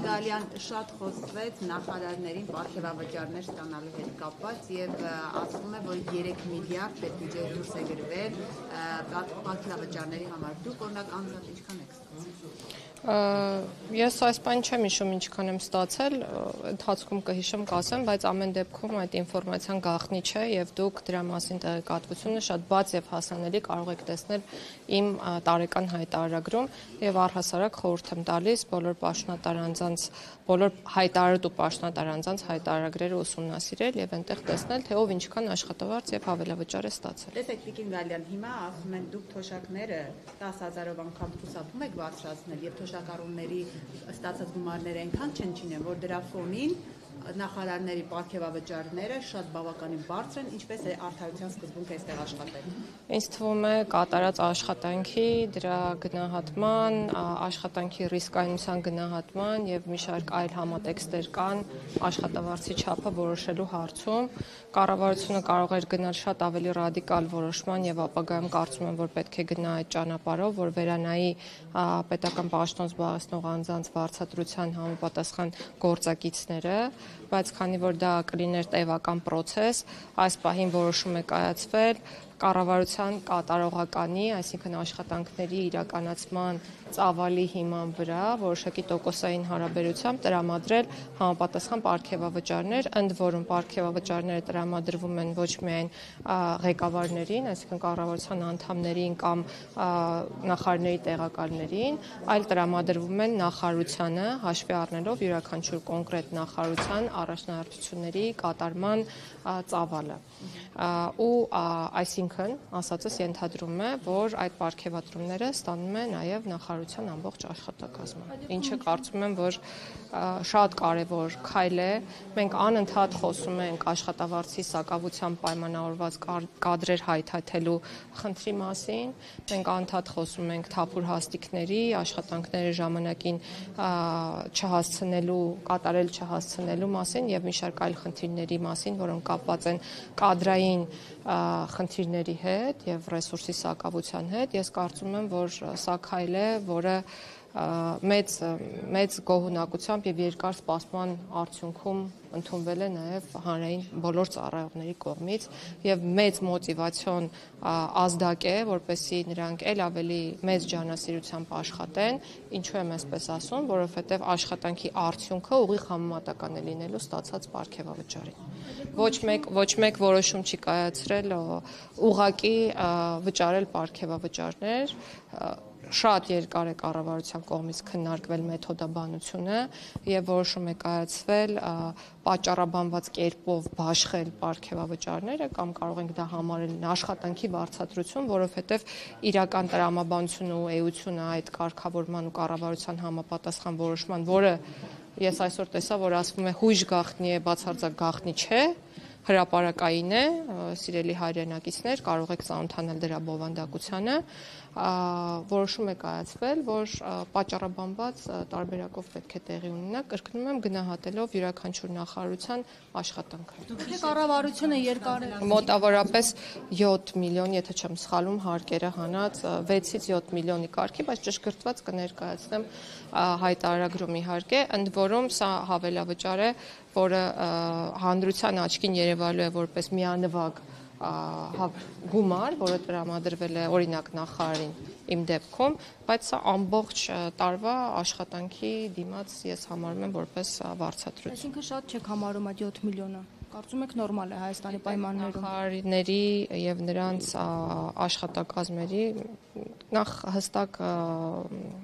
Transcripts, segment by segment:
Գալյան շատ խոսվեց նախարարներին պարգևավճարներ ստանալու հետ կապված եւ ասվում է, որ 3 միլիարդ պետբյուջեի դուրս է գրվել պարգևավճարների համար։ Դուք օրինակ անձամբ ինչքան եք ստացել։ Ես այս բան չեմ հիշում ինչքան եմ ստացել, ընթացքում կհիշեմ կասեմ, բայց ամեն դեպքում այդ ինֆորմացիան գաղտնի չէ եւ դուք դրա մասին տեղեկատվությունը շատ բաց եւ հասանելի կարող եք տեսնել իմ տարեկան հայտարարագրում եւ առհասարակ խորհուրդ եմ տալիս բոլոր պաշտոնատար անձանց, բոլոր հայտարարու պաշտոնատար անձանց հայտարարագրերը ուսումնասիրել եւ այնտեղ տեսնել թե ով ինչքան աշխատավարձ եւ հավելավճար է ստացել։ Տեսեք Տիկին Գալյան, հիմա ասում են դուք թոշակները 10,000-ով անգամ խուսափում եք բարձրացնել եւ թոշակառուների ստացած գումարները այնքան չեն, որ դրա ֆոնին նախարարների պարգևավճարները շատ բավականին բարձր են, ինչպես է արդարության սկզբունքը այստեղ աշխատել։ Ինձ թվում է կատարած աշխատանքի, դրա գնահատման, աշխատանքի ռիսկայնության գնահատման եւ մի շարք այլ համատեքստեր կան աշխատավարձի չափը որոշելու հարցում։ Կառավարությունը կարող էր գնալ շատ ավելի ռադիկալ որոշման եւ ապագայում կարծում եմ, որ պետք է գնա այդ ճանապարհով, որ վերանայի պետական պաշտոն զբաղեցնող անձանց վարձատրության համապատասխան գործակիցները, բայց քանի որ դա կլիներ տևական process, այս պահին որոշում է կայացվել կառավարության կատարողականի, այսինքն աշխատանքների իրականացման ծավալի հիման վրա որոշակի տոկոսային հարաբերությամբ տրամադրել համապատասխան պարգևավճարներ, ընդ որում պարգևավճարները տրամադրվում են ոչ միայն ղեկավարներին, այսինքն կառավարության անդամներին կամ նախարարների տեղակալներին, այլ տրամադրվում են նախարարությանը, հաշվի առնելով յուրաքանչյուր կոնկրետ նախարարության առաջնահերթությունների կատարման ծավալը։ Ու այսինքն ասածս ենթադրում է, որ այդ պարգևատրումները ստանում է նաև նախարարության ամբողջ աշխատակազմը, ինչը կարծում եմ, որ շատ կարևոր քայլ է։ Մենք անընդհատ խոսում ենք աշխատավարձի սակավությամբ պայմանավորված կադրեր հայթայթելու խնդրի մասին, մենք անընդհատ խոսում ենք թափուր հաստիքների, աշխատանքները ժամանակին կատարել չհասցնելու մասին եւ մի շարք այլ խնդիրների մասին, որոնք կապված են կադրային խնդիրների հետ եւ ռեսուրսի սակավության հետ։ Ես կարծում եմ, որ սա քայլ է, որը մեծ գոհունակությամբ եւ երկար սպասման արդյունքում ընդունվել է նաեւ հանրային բոլոր ծառայողների կողմից եւ մեծ մոտիվացիոն ազդակ է, որպեսզի նրանք ել ավելի մեծ ջանասիրությամբ աշխատեն, ինչու եմ այսպես ասում, որովհետեւ աշխատանքի արդյունքը ուղիղ համեմատական է լինելու ստացած պարգևավճարին։ Ոչ մեկ որոշում չի կայացրել ուղղակի վճարել պարգևավճարներ, շատ երկար է կառավարության կողմից քննարկվել մեթոդաբանությունը եւ որոշում է կայացվել պատճառաբանված կերպով բաշխել պարգևավճարները կամ կարող ենք դա համարել աշխատանքի վարձատրություն, որովհետեւ իրական տրամաբանությունը ու էությունը այդ կարգավորման ու կառավարության համապատասխան որոշման, որը ես այսօր տեսա, որ ասվում է հույժ գաղտնի է, բացարձակ գաղտնի չէ, հրապարակային է, սիրելի հայրենակիցներ, կարող եք ծանոթանալ դրա բովանդակությանը, որոշում է կայացվել, որ պատճառաբանված տարբերակով պետք է տեղի ունենա, կրկնում եմ, գնահատելով յուրաքանչյուր նախարարության աշխատանքը։ Դուք կառավարությունը երկար է մոտավորապես 7 միլիոն, եթե չեմ սխալվում, հարկերը հանած 6-ից 7 միլիոնի կարգի, բայց ճշգրտված կներկայացնեմ հայտարարագրում իհարկե, ընդ որում սա հավելավճար է, որը հանրության աչքին երևալու է որպես միանվագ գումար, որը տրամադրվել է օրինակ նախարարին իմ դեպքում, բայց սա ամբողջ տարվա աշխատանքի դիմաց ես համարում եմ որպես վարձատրություն։ Այսինքն շատ չեք համարում այդ 7 միլիոնը։ Կարծում եք նորմալ է Հայաստանի պայմաններում։ Նախարարների եւ նրանց աշխատակազմերի նախ հստակ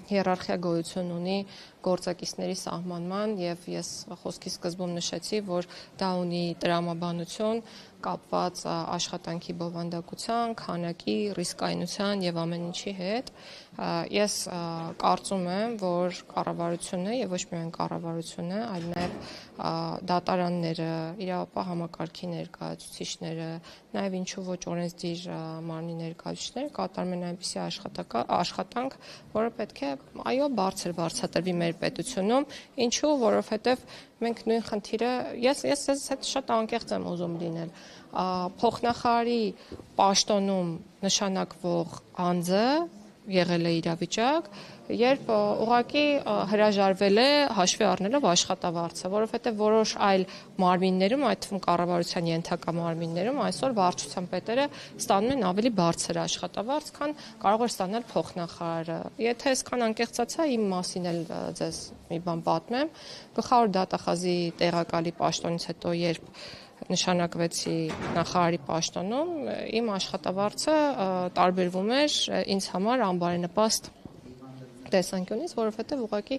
հիերարխիա գոյություն ունի գործակիցների սահմանման եւ ես խոսքի սկզբում նշեցի, որ դա ունի տրամաբանություն կապված աշխատանքի բովանդակության, քանակի, ռիսկայնության եւ ամեն ինչի հետ։ Ես կարծում եմ, որ կառավարությունը եւ ոչ միայն կառավարությունը, այլ նաեւ դատարանները, իրավապահ համակարգի ներկայացուցիչները, նաեւ ինչու ոչ օրենսդիր մարմնի ներկայացուցիչները կատարում են այնպիսի աշխատանք, որը պետք է այո բարձր վարձատրվի մեր պետությունում, ինչու, որովհետեւ մենք նույն խնդիրը ես հետ շատ անկեղծ եմ ուզում լինել փոխնախարարի պաշտոնում նշանակվող անձը եղել է իրավիճակ, երբ ուղղակի հրաժարվել է հաշվի առնելով աշխատավարձը, որովհետև որոշ այլ մարմիններում, այդ թվում կառավարության ենթակա մարմիններում այսօր վարչության պետերը ստանում են ավելի բարձր աշխատավարձ, քան կարող էր ստանալ փոխնախարարը։ Եթե այսքան անկեղծացա, իմ մասին էլ ձեզ մի բան պատմեմ, գլխավոր դատախազի տեղակալի պաշտոնից հետո, երբ նշանակվեցի նախարարի պաշտոնում, իմ աշխատավարձը տարբերվում էր ինձ համար անբարենպաստ տեսանկյունից, որովհետև ուղղակի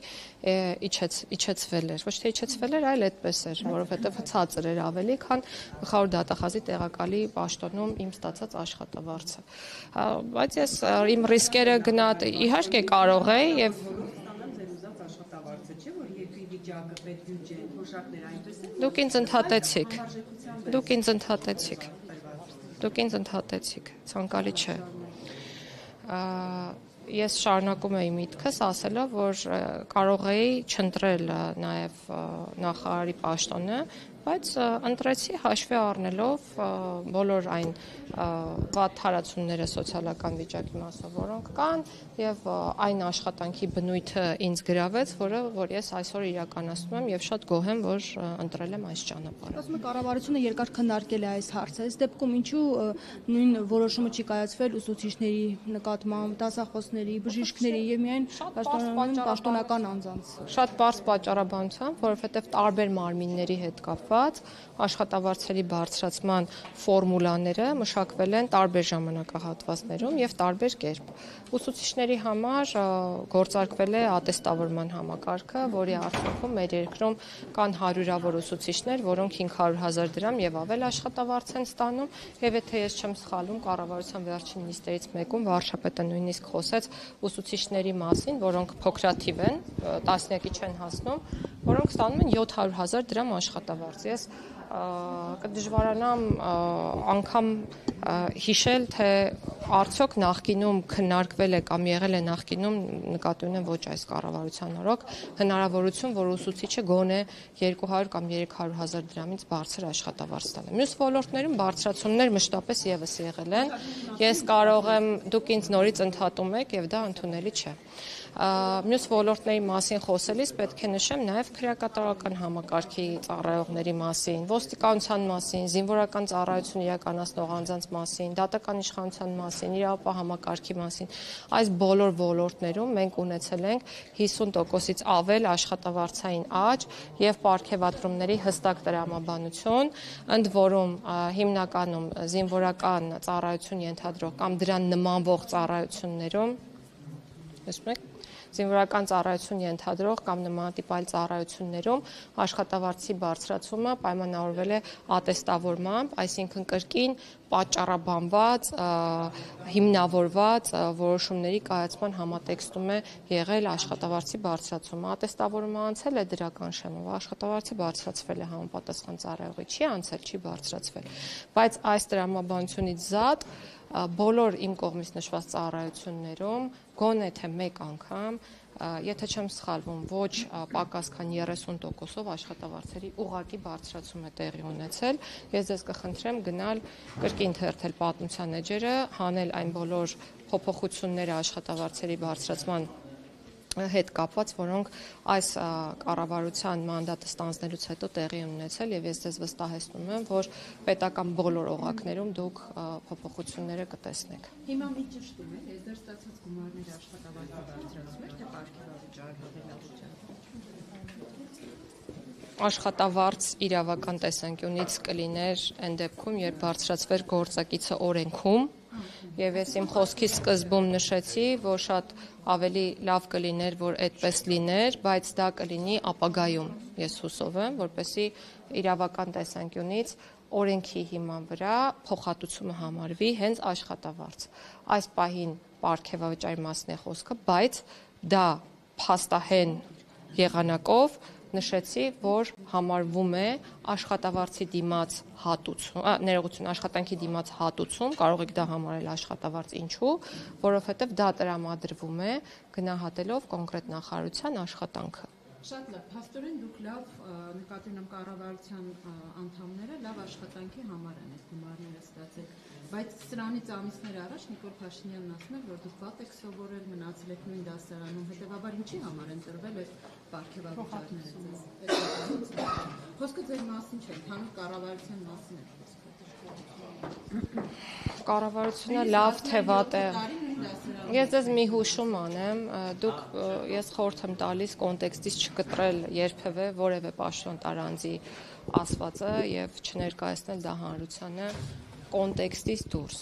իջեցվել էր, ոչ թե իջեցվել էր, այլ այդպես էր, որովհետև ցածր էր ավելի, քան գլխավոր դատախազի տեղակալի պաշտոնում իմ ստացած աշխատավարձը։ Բայց ես իմ ռիսկերը գնահատ, իհարկե կարող էի եւ Դուք ինձ ընդհատեցիք, ցանկալի չէ։ Ես շարունակում էի միտքս ասելով, որ կարող էի չընտրել նաև նախարարի պաշտոնը, բայց ընտրեցի հաշվի առնելով բոլոր այն վատ հարացումները սոցիալական վիճակի մասով, որոնք կան, եւ այն աշխատանքի բնույթը ինձ գրավեց, որ ես այսօր իրականացնում եմ եւ շատ գոհ եմ, որ ընտրել եմ այս ճանապարհը։ Ասում եք կառավարությունը երկար քննարկել է այս հարցը, այս դեպքում ինչու նույն որոշումը չի կայացվել ուսուցիչների նկատմամբ, դասախոսների, բժիշկների եւ միայն պաշտոնական անձանց։ Շատ պարզ պատճառաբանությամբ, որովհետեւ տարբեր մարմինների հետ կապված աշխատավարձերի բարձրացման ֆորմուլաները մշակվել են տարբեր ժամանակահատվածներում եւ տարբեր կերպ։ Ուսուցիչների համար գործարկվել է ատեստավորման համակարգը, որի արդյունքում մեր երկրում կան հարյուրավոր ուսուցիչներ, որոնք 500,000 դրամ եւ ավել աշխատավարձ են ստանում, եւ եթե ես չեմ սխալվում, կառավարության վերջին նիստերից մեկում վարչապետը նույնիսկ խոսեց ուսուցիչների մասին, որոնք փոքրաթիվ են, տասնյակի չեն հասնում, որոնք ստանում են 700,000 դրամ աշխատավարձ։ Ես կդժվարանամ անգամ հիշել, թե արդյոք նախկինում քննարկվել է կամ եղել է նախկինում, նկատի ունեմ ոչ այս կառավարության օրոք, հնարավորություն, որ ուսուցիչը գոնե 200 կամ 300,000 դրամից բարձր աշխատավարձ ստանա։ Մյուս ոլորտներում բարձրացումներ մշտապես եւս եղել են։ Ես կարող եմ, դուք ինձ նորից ընդհատում եք եւ դա ընդունելի չէ։ Մյուս ոլորտների մասին խոսելիս պետք է նշեմ նաև քրեակատարական համակարգի ծառայողների մասին, ոստիկանության մասին, զինվորական ծառայություն իրականացնող անձանց մասին, դատական իշխանության մասին, իրավապահ համակարգի մասին։ Այս բոլոր ոլորտներում մենք ունեցել ենք 50%-ից ավել աշխատավարձային աճ եւ պարգևատրումների հստակ տրամաբանություն, ընդ որում հիմնականում զինվորական ծառայություն ենթադրող կամ դրան նմանվող ծառայություններում զինվորական ծառայություն ենթադրող կամ նմանատիպ այլ ծառայություններում աշխատավարձի բարձրացումը պայմանավորվել է ատեստավորմամբ, այսինքն կրկին պատճառաբանված, հիմնավորված որոշումների կայացման համատեքստում է եղել աշխատավարձի բարձրացումը։ Ատեստավորումը անցել է դրական շեմով, աշխատավարձը բարձրացվել է համապատասխան ծառայողի, չի անցել, չի բարձրացվել, բայց այս տրամաբանությունից զատ բոլոր իմ կողմից նշված ծառայություններում գոնե թե մեկ անգամ, եթե չեմ սխալվում, ոչ պակաս քան 30%-ով աշխատավարձերի ուղղակի բարձրացում է տեղի ունեցել։ Ես ձեզ կխնդրեմ գնալ կրկին թերթել պատմության էջերը, հանել այն բոլոր փոփոխությունները աշխատավարձերի բարձրացման հետ կապված, որոնք այս կառավարության մանդատը ստանձնելուց հետո տեղի ունեցել եւ ես ձեզ վստահեցնում եմ, որ պետական բոլոր օղակներում դուք փոփոխությունները կտեսնեք։ Հիմա մի ճշտում եք, ես դեռ ստացած գումարների աշխատավարձը բարձրացում եք, թե պարգևավճարը Աշխատավարձ իրավական տեսանկյունից կլիներ այն դեպքում, երբ բարձրացվեր գործակիցը օրենքում, եւ ես իմ խոսքի սկզբում նշեցի, որ շատ ավելի լավ կլիներ, որ այդպես լիներ, բայց դա կլինի ապագայում, ես հուսով եմ, որպեսզի իրավական տեսանկյունից օրենքի հիման վրա փոխհատուցումը համարվի հենց աշխատավարձ։ Այս պահին պարգևավճարի մասն է խոսքը, բայց դա փաստահեն եղանակով նշեցի, որ համարվում է աշխատավարձի դիմաց հատուցում, ներողություն, աշխատանքի դիմաց հատուցում, կարող եք դա համարել աշխատավարձ, ինչու, որովհետև դա տրամադրվում է գնահատելով կոնկրետ նախարարության աշխատանքը։ Շատ լավ, փաստորեն դուք լավ նկատի ունեմ կառավարության անդամները լավ աշխատանքի համար են այդ գումարները ստացել, բայց սրանից ամիսներ առաջ Նիկոլ Փաշինյանն ասում էր, որ դուք վատ եք սովորել, մնացել եք նույն դասարանում, հետևաբար ինչի համար են տրվել այդ պարգևավճարները ձեզ։ Խոսքը ձեր մասին չէ, ընդհանուր կառավարության մասին է խոսքը։ Կառավարությունը լավ թե վատ է։ Ես ձեզ մի հուշում անեմ, ես խորհուրդ եմ տալիս կոնտեքստից չկտրել երբևէ որևէ պաշտոնտար անձի ասվածը եւ չներկայացնել դա հանրությանը կոնտեքստից դուրս։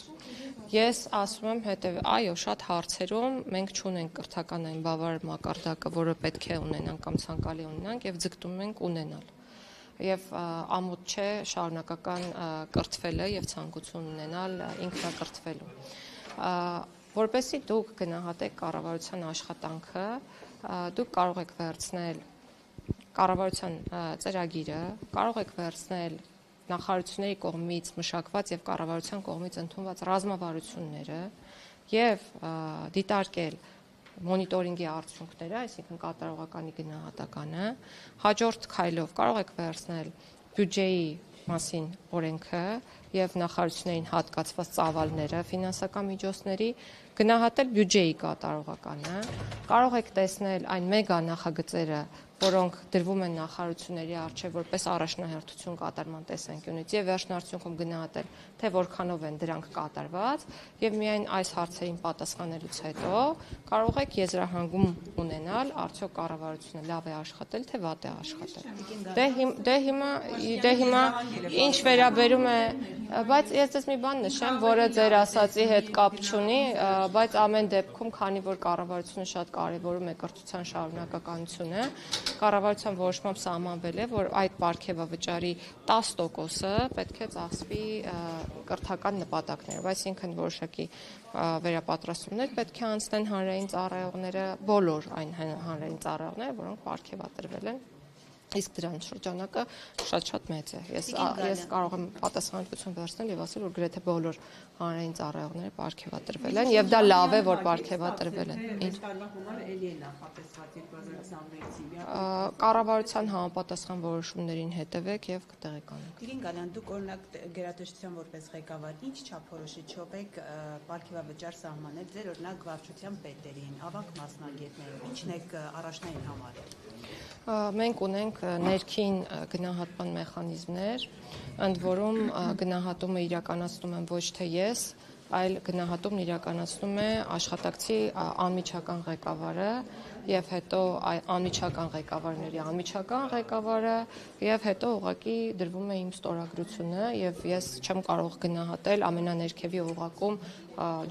Ես ասում եմ այո, շատ հարցերում մենք չունենք կրթական այն բավարար մակարդակը, որը պետք է ունենանք կամ ցանկալի ունենանք եւ ձգտում ենք ունենալ։ Եվ ամոթ չէ շարունակական կրթվելը եւ ցանկություն ունենալ ինքնակրթվելու։ Որպեսզի դուք գնահատեք կառավարության աշխատանքը, դուք կարող եք վերցնել կառավարության ծրագիրը, կարող եք վերցնել նախարարությունների կողմից մշակված եւ կառավարության կողմից ընդունված ռազմավարությունները եւ դիտարկել մոնիտորինգի արդյունքները, այսինքն կատարողականի գնահատականը, հաջորդ քայլով կարող եք վերցնել բյուջեի մասին օրենքը եւ նախարարություններին հատկացված ծավալները ֆինանսական միջոցների, գնահատել բյուջեի կատարողականը, կարող եք տեսնել այն մեգա նախագծերը, որոնք դրվում են նախարարությունների առջև որպես առաջնահերթություն կատարման տեսանկյունից եւ վերջնարդյունքում գնահատել, թե որքանով են դրանք կատարված եւ միայն այս հարցերին պատասխանելուց հետո կարող եք եզրահանգում ունենալ արդյոք կառավարությունը լավ է աշխատել, թե վատ է աշխատել։ Դե հիմա ինչ վերաբերում է, բայց ես ձեզ մի բան նշեմ, որը ձեր ասածի հետ կապ չունի, բայց ամեն դեպքում, քանի որ կառավարությունը շատ կարևորում է կրթության շարունակականությունը, կառավարության որոշմամբ սահմանվել է, որ այդ պարգևավճարի 10%-ը պետք է ծախսվի կրթական նպատակներով, այսինքն որոշակի վերապատրաստումներ պետք է անցնեն հանրային ծառայողները, բոլոր այն հանրային ծառայողները, որոնք պարգևատրվել են, իսկ դրանց շրջանակը շատ մեծ է։ Ես կարող եմ պատասխանատվություն վերցնել եւ ասել, որ գրեթե բոլոր հանրային ծառայողները պարգևատրվել են եւ դա լավ է, որ պարգևատրվել են։ Ինչ տարվա համար էլի է նախատեսված 2026-ին։ Կառավարության համապատասխան որոշումներին հետևեք եւ կտեղեկանեք։ Տիկին Գալյան, դուք օրինակ գերատեսչության որպես ղեկավար ինչ չափորոշիչով եք պարգևավճար սահմանել ձեր օրինակ վարչության պետերին, ավագ մասնագետներին, ինչն եք առաջնային համարել։ Մենք ունենք ներքին գնահատման մեխանիզմներ, ընդ որում գնահատումը իրականացնում եմ ոչ թե ես, այլ գնահատումն իրականացնում է աշխատակցի անմիջական ղեկավարը եւ հետո անմիջական ղեկավարների անմիջական ղեկավարը եւ հետո ուղղակի դրվում է իմ ստորագրությունը եւ ես չեմ կարող գնահատել ամենաներքևի օղակում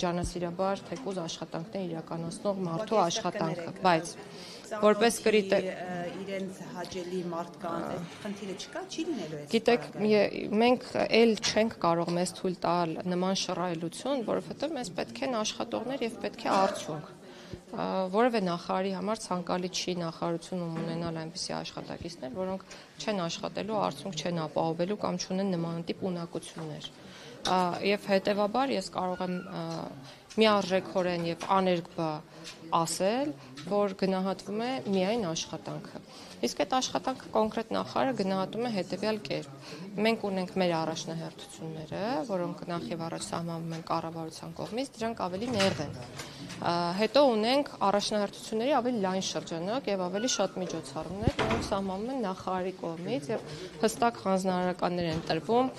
ջանասիրաբար թեկուզ աշխատանքներ իրականացնող մարդու աշխատանքը, բայց որպես իրենց հաճելի մարդկանց այդ խնդիրը չկա, չի լինելու այդ։ Գիտեք, մենք էլ չենք կարող մեզ թույլ տալ նման շռայլություն, որովհետև մեզ պետք են աշխատողներ եւ պետք է արդյունք։ Որևէ նախարարի համար ցանկալի չի նախարարությունում ունենալ այնպիսի աշխատակիցներ, որոնք չեն աշխատելու, արդյունք չեն ապահովելու կամ չունեն նմանատիպ ունակություններ։ Եվ հետևաբար ես կարող եմ միարժեքորեն եւ աներկբա ասել, որ գնահատվում է միայն աշխատանքը։ Իսկ այդ աշխատանքը կոնկրետ նախարարը գնահատում է հետեւյալ կերպ։ Մենք ունենք մեր առաջնահերթությունները, որոնք նախ եւ առաջ սահմանվում են կառավարության կողմից, դրանք ավելի նեղ են։ Հետո ունենք առաջնահերթությունների ավելի լայն շրջանակ եւ ավելի շատ միջոցառումներ, որոնք սահմանվում են նախարարի կողմից եւ հստակ հանձնարարականներ են տրվում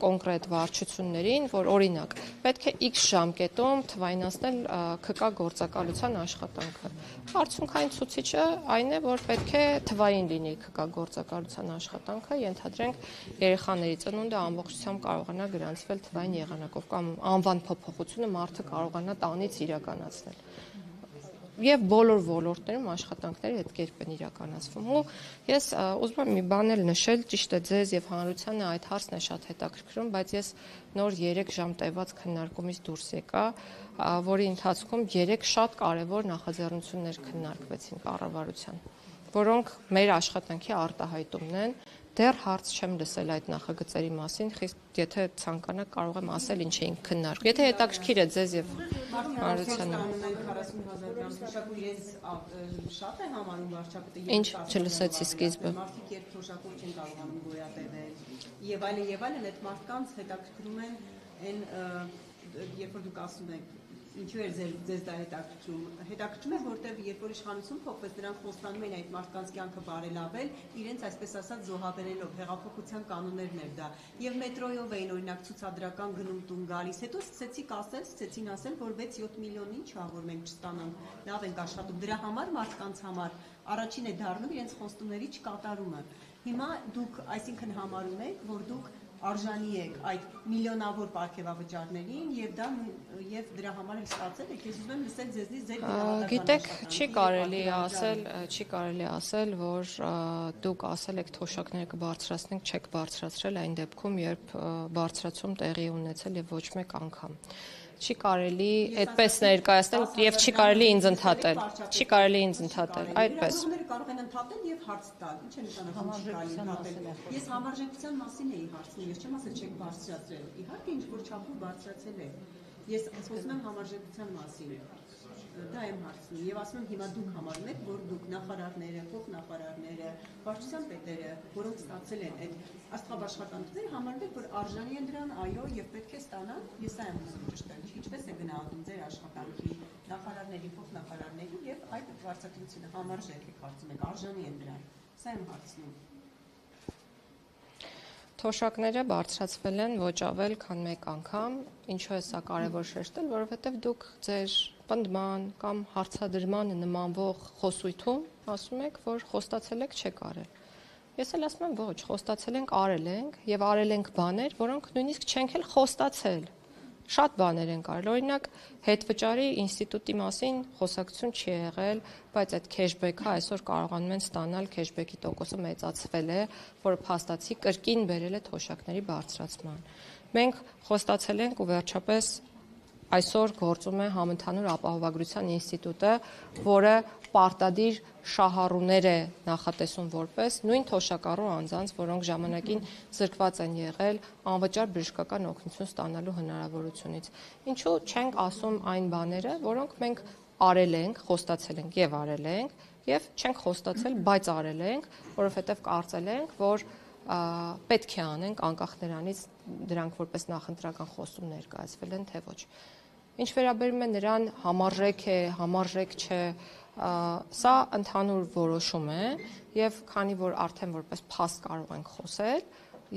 կոնկրետ վարչություններին, որ օրինակ պետք է X ժամկետում թվայնացնել ՔԿ գործակալության աշխատանքը։ Արդյունքային ցուցիչը այն է, որ պետք է թվային լինի ՔԿ գործակալության աշխատանքը, ենթադրենք երեխաների ծնունդը ամբողջությամբ կարողանա գրանցվել թվային եղանակով կամ անվան փոփոխությունը մարդը կարողանա տանից իրականացնել։ Եվ բոլոր ոլորտներում աշխատանքները այդ կերպ են իրականացվում։ Ու ես ուզում եմ մի բան էլ նշել, ճիշտ է ձեզ եւ հանրությանը այդ հարցն է շատ հետաքրքրում, բայց ես նոր 3 ժամ տևած քննարկումից դուրս եկա, որի ընթացքում 3 շատ կարևոր նախաձեռնություններ քննարկվեցին կառավարության, որոնք մեր աշխատանքի արտահայտումն են, Դեռ հարց չեմ լսել այդ նախագծերի մասին, խիստ եթե ցանկանաք կարող եմ ասել ինչ էինք քննարկում։ Եթե հետաքրքիր է ձեզ եւ Մարությանը։ 40,000 դրամ թոշակը ես շատ է համարում վարչապետը։ Ինչ չլսեցի սկիզբը։ Մարդիկ երբ թոշակով չեն կարողանում գոյատևել եւ այլն, այդ մարդկանց հետաքրքրում են այն երբ որ դուք ասում եք ինչու է ձեզ դա հետաքրքրում է, որտեղ երբ որ իշխանություն փոխվեց, նրանք խոստանում էին այդ մարդկանց կյանքը բարելավել, իրենց այսպես ասած զոհաբերելով, հեղափոխության կանոններն էր դա։ Եվ մետրոյով էին օրինակ ցուցադրական գնում տուն գալիս, հետո սկսեցին ասել, որ 6-7 միլիոն ինչ ա, որ մենք չստանանք, լավ ենք աշխատում։ Դրա համար մարդկանց համար առաջին է դառնում իրենց խոստումների չկատարումը։ Հիմա դուք այսինքն համարում եք, որ դուք արժանի եք այդ միլիոնավոր պարգևավճարներին եւ դրա համար էլ ստացել եք։ Ես ուզում եմ լսել ձեզնից ձեր գիտեք, չի կարելի ասել, որ դուք ասել եք թոշակները կբարձրացնենք, չեք բարձրացրել այն դեպքում, երբ բարձրացում տեղի ունեցել եւ ոչ մեկ անգամ։ Չի կարելի այդպես ներկայացնել եւ չի կարելի ինձ ընդհատել։ Չի կարելի ինձ ընդհատել այդպես։ Կարող են ընդհատել եւ հարց տալ։ Ինչ է նշանակում չի կարելի ընդհատել։ Ես համարժեքության մասին էի հարցնում, ես չեմ ասել չեք բարձրացրել։ Իհարկե ինչ որ չափով բարձրացել է։ Ես խոսում եմ համարժեքության մասին։ Դա եմ հարցնում եւ ասում եմ հիմա դուք համարում եք, որ դուք նախարարները, փոխնախարարները, վարչության պետերը, որոնք ստացել են այդ աստղաբաշխատանքները, համարում եք, որ արժանի են դրան, այո, եւ պետք է ստանան։ Ես սա եմ ուզում ճշտել։ Ինչպես է գնահատում ձեր աշխատանքի նախարարների, փոխնախարարների եւ այդ վարչակցությունը համարժեք է կարծում եք, արժանի են դրան։ Սա եմ հարցնում։ Թոշակները բարձրացվել են ոչ ավել, քան մեկ անգամ։ Ինչու է սա կարևոր շեշտել, որովհետև դուք ձեր պնդման կամ հարցադրմանը նմանվող խոսույթում ասում եք, որ խոստացել եք չեք արել։ Ես էլ ասում եմ ոչ, խոստացել ենք, արել ենք եւ արել ենք բաներ, որոնք նույնիսկ չենք էլ խոստացել։ Շատ բաներ են կարել, օրինակ հետվճարի ինստիտուտի մասին խոսակցություն չի եղել, բայց այդ քեշբեքը այսօր կարողանում են ստանալ, քեշբեքի տոկոսը մեծացվել է, որը փաստացի կրկին բերել է թոշակների բարձրացման։ Մենք խոստացել ենք ու վերջապես այսօր գործում է Համընդհանուր ապահովագրության ինստիտուտը, որը պարտադիր շահառուներ է նախատեսում որպես նույն թոշակառու անձանց, որոնք ժամանակին զրկված են եղել անվճար բժշկական օգնություն ստանալու հնարավորությունից։ Ինչու չենք ասում այն բաները, որոնք մենք արել ենք, խոստացել ենք եւ արել ենք, եւ չենք խոստացել, բայց արել ենք, որովհետեւ կարծել ենք, որ պետք է անենք անկախ նրանից դրանք որպես նախընտրական խոստում ներկայացվել են թե ոչ։ Ինչ վերաբերում է նրան համարժեք է, համարժեք չէ, սա ընդհանուր որոշում է եւ քանի որ արդեն որպես փաստ կարող ենք խոսել,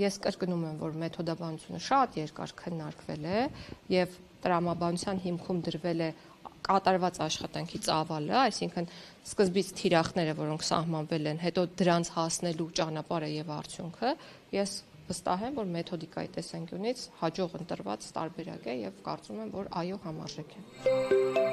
ես կրկնում եմ, որ մեթոդաբանությունը շատ երկար քննարկվել է եւ տրամաբանության հիմքում դրվել է կատարված աշխատանքի ծավալը, այսինքն սկզբից թիրախները, որոնք սահմանվել են, հետո դրանց հասնելու ճանապարհը եւ արդյունքը, ես վստահ եմ, որ մեթոդիկայի տեսանկյունից հաջող ընտրված տարբերակ է եւ կարծում եմ, որ այո համարժեք է։